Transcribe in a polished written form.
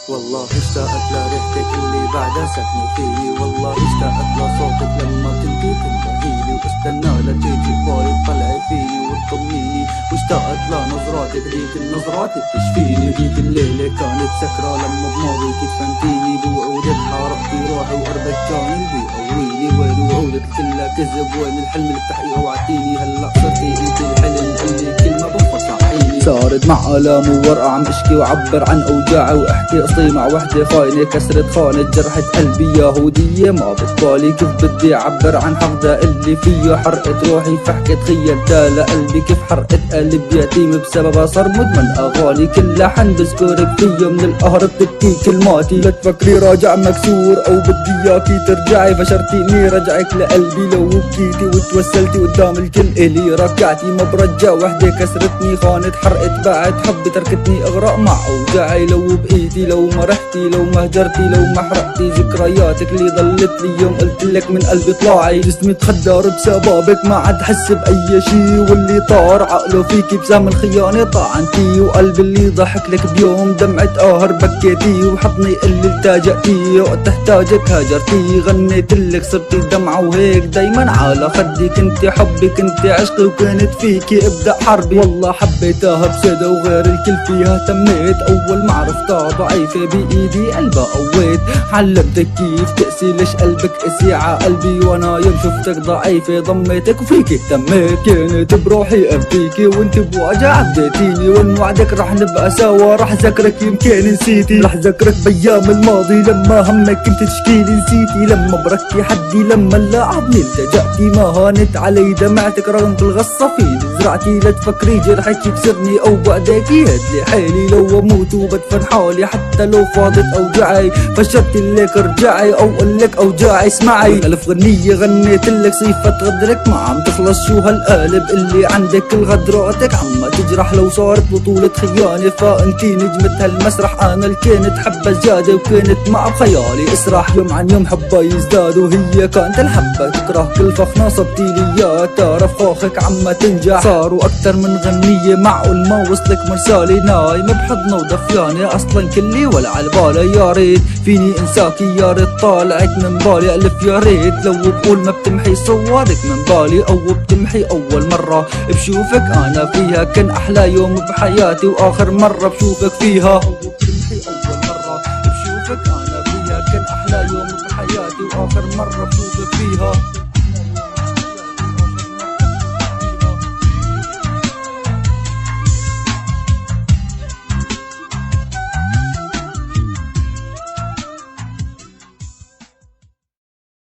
والله اشتقت لريحتك اللي بعدها سكنة فيي، والله اشتقت لصوتك لما كنتي تنتهيلي، واستنى لتيجي ببالي تطلعي فيني وتطمنيني، واشتقت لنظراتك ذيك النظرات تشفيني. ذيك الليلة كانت سكرة لما بماضيك تفنتيني، بوعودك حارقتي روحي وقربك كان اللي بيقويني. وين وعودك كلها كذب، وين الحلم اللي بتحقيقه وعدتيني؟ هلا صرتي انت الحلم اللي كل ما بفكر صحيني. سارد مع آلام وورقة عم اشكي وعبر عن اوجاعي، واحكي قصتي مع وحدة خاينة كسرت خانة جرحت قلبي يهودية. ما بتبالي كيف بدي اعبر عن حقدها اللي فيه حرقت روحي، فحكت خيلتها لقلبي كيف حرقت قلب يتيم بسببها صار مدمن اغاني. كل لحن بذكرك فيه من القهر بتبكي كلماتي، لا تفكري راجع مكسور او بدي اياكي ترجعي، فشرتيني رجعك لقلبي لو بكيتي وتوسلتي قدام الكل الي ركعتي. ما برجع وحدة كسرتني خانت حرقت بعد حبي تركتني اغرق مع اوجاعي. لو بايدي لو ما رحتي لو ما هجرتي لو ما حرقتي ذكرياتك اللي ضلت لي يوم قلتلك من قلبي طلعي. جسمي تخدر بسبابك ما عاد حس باي شي، واللي طار عقله فيكي بسام الخيانة طعنتي، وقلبي اللي ضحك لك بيوم دمعة قهر بكيتي، وحضني اللي التاجأتي وقت احتاجك هاجرتي. غنيتلك صرتي دمعة وهيك دايما على خدي، كنتي حبي كنتي عشقي وكانت فيكي ابدأ حربي. والله حبيتها بسادة وغير الكل فيها تميت، اول ما عرفتها ضعيفة بايدي قلبها قويت. علمتك كيف تقسي ليش قلبك قسي ع قلبي، وانا يوم شفتك ضعيفة ضميتك وفيك اهتميت. كانت بروحي ابكيكي وانت بوجع عديتيني، وان وعدك رح نبقى سوا رح ذكرك يمكن نسيتي، رح ذكرك بايام الماضي لما همك كنت تشكيلي نسيتي. لما بركتي حدي لما لاعبني التجأتي، ما هانت علي دمعتك رغم كل غصة فيني زرعتي. لا تفكري جرحك يكسرني او بعدك يهدلي حالي، لو اموت وبدفن حالي حتى لو فاضت اوجعي. فشرت لك ارجعي او قلك اوجاعي اسمعي. الف غنية غنيت لك صيفة غدرك ما عم تخلص، شو هالقالب اللي عندك الغدراتك عم تجرح. لو صارت بطولة خيانة فانتي نجمة هالمسرح، انا اللي كانت حبة زيادة وكانت مع بخيالي اسرح. يوم عن يوم حبة يزداد وهي كانت الحبة تكره، كل فخ نصبتي لي اياه تعرف خوخك عم تنجح. صاروا اكتر من غنية معقول ما وصلك مرسالي، نايمة بحضنه ودفيانة اصلا كلي ولا عالبالي. يا ريت فيني انساكي يا ريت طالعك من بالي الف يا ريت، لو بقول ما بتمحي صورك من بالي او بتمحي اول مرة بشوفك انا فيها. كان احلى يوم بحياتي واخر مرة بشوفك فيها، او بتمحي اول مرة بشوفك انا فيها. كان احلى يوم بحياتي واخر مرة بشوفك فيها.